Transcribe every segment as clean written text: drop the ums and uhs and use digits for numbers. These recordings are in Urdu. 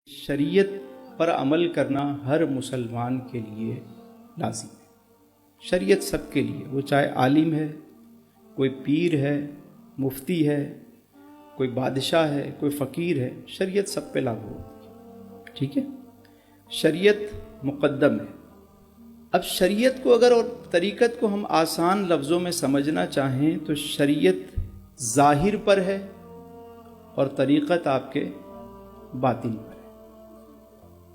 شریعت پر عمل کرنا ہر مسلمان کے لیے لازم ہے۔ شریعت سب کے لیے، وہ چاہے عالم ہے، کوئی پیر ہے، مفتی ہے، کوئی بادشاہ ہے، کوئی فقیر ہے، شریعت سب پہ لاگو ہوتی ہے۔ ٹھیک ہے، شریعت مقدم ہے۔ اب شریعت کو اگر اور طریقت کو ہم آسان لفظوں میں سمجھنا چاہیں تو شریعت ظاہر پر ہے اور طریقت آپ کے باطن پر ہے۔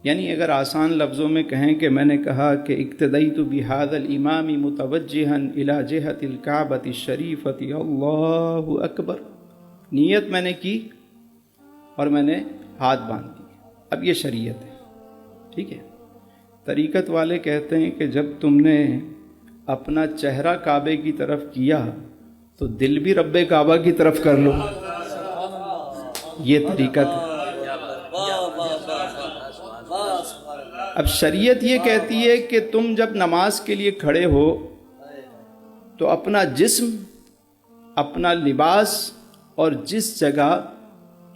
یعنی اگر آسان لفظوں میں کہیں کہ میں نے کہا کہ اقتدیت بہذا الامام متوجہا الی جہۃ الکعبۃ الشریفۃ اللہ اکبر، نیت میں نے کی اور میں نے ہاتھ باندھ دیے، اب یہ شریعت ہے۔ ٹھیک ہے، طریقت والے کہتے ہیں کہ جب تم نے اپنا چہرہ کعبے کی طرف کیا تو دل بھی رب کعبہ کی طرف کر لو، یہ طریقت ہے۔ اب شریعت یہ کہتی ہے کہ تم جب نماز کے لیے کھڑے ہو تو اپنا جسم، اپنا لباس اور جس جگہ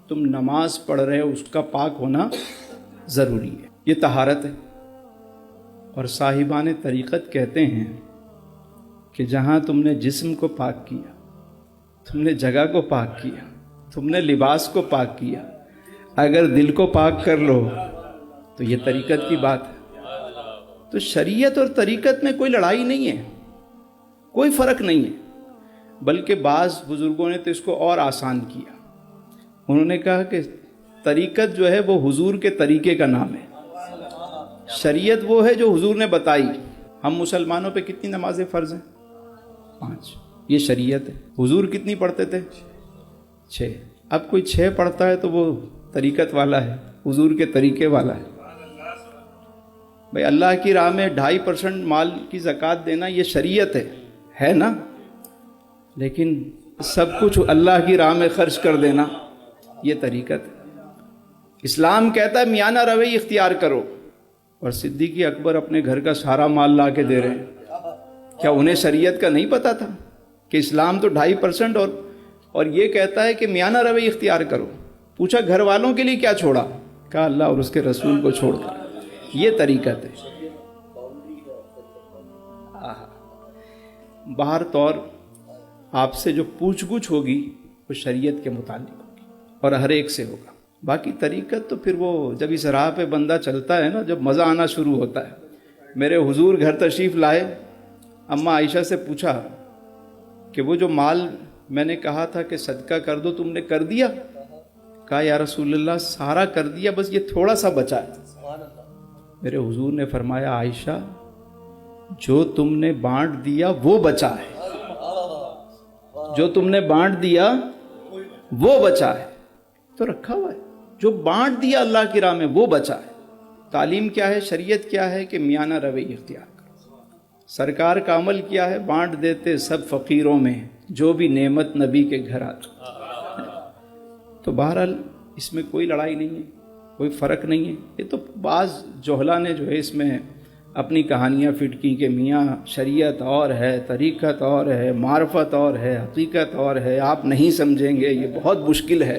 تم نماز پڑھ رہے ہو اس کا پاک ہونا ضروری ہے، یہ طہارت ہے۔ اور صاحبان طریقت کہتے ہیں کہ جہاں تم نے جسم کو پاک کیا، تم نے جگہ کو پاک کیا، تم نے لباس کو پاک کیا، اگر دل کو پاک کر لو تو یہ طریقت کی بات ہے۔ تو شریعت اور طریقت میں کوئی لڑائی نہیں ہے، کوئی فرق نہیں ہے، بلکہ بعض بزرگوں نے تو اس کو اور آسان کیا۔ انہوں نے کہا کہ طریقت جو ہے وہ حضور کے طریقے کا نام ہے، شریعت وہ ہے جو حضور نے بتائی۔ ہم مسلمانوں پہ کتنی نمازیں فرض ہیں؟ 5، یہ شریعت ہے۔ حضور کتنی پڑھتے تھے؟ 6۔ اب کوئی 6 پڑھتا ہے تو وہ طریقت والا ہے، حضور کے طریقے والا ہے۔ بھائی اللہ کی راہ میں 2.5% مال کی زکوٰۃ دینا یہ شریعت ہے نا، لیکن سب کچھ اللہ کی راہ میں خرچ کر دینا یہ طریقت ہے۔ اسلام کہتا ہے میانہ روی اختیار کرو، اور صدیق اکبر اپنے گھر کا سارا مال لا کے دے رہے ہیں۔ کیا انہیں شریعت کا نہیں پتہ تھا کہ اسلام تو 2.5% اور یہ کہتا ہے کہ میانہ روی اختیار کرو؟ پوچھا گھر والوں کے لیے کیا چھوڑا؟ کہا اللہ اور اس کے رسول کو چھوڑ کر۔ یہ طریقت ہے۔ باہر طور آپ سے جو پوچھ گچھ ہوگی وہ شریعت کے متعلق ہوگی اور ہر ایک سے ہوگا۔ باقی طریقت تو پھر وہ جب اس راہ پہ بندہ چلتا ہے نا، جب مزہ آنا شروع ہوتا ہے۔ میرے حضور گھر تشریف لائے، اماں عائشہ سے پوچھا کہ وہ جو مال میں نے کہا تھا کہ صدقہ کر دو تم نے کر دیا؟ کہا یا رسول اللہ سارا کر دیا، بس یہ تھوڑا سا بچا ہے۔ میرے حضور نے فرمایا عائشہ جو تم نے بانٹ دیا وہ بچا ہے، جو تم نے بانٹ دیا وہ بچا ہے، تو رکھا ہوا ہے۔ جو بانٹ دیا اللہ کی راہ میں وہ بچا ہے۔ تعلیم کیا ہے، شریعت کیا ہے کہ میانہ روی اختیار کرو۔ سرکار کا عمل کیا ہے، بانٹ دیتے سب فقیروں میں جو بھی نعمت نبی کے گھر آتی۔ تو بہرحال اس میں کوئی لڑائی نہیں ہے، کوئی فرق نہیں ہے۔ یہ تو بعض جہلا نے جو ہے اس میں اپنی کہانیاں فٹ کی کہ میاں شریعت اور ہے، طریقت اور ہے، معرفت اور ہے، حقیقت اور ہے، آپ نہیں سمجھیں گے، یہ بہت مشکل ہے۔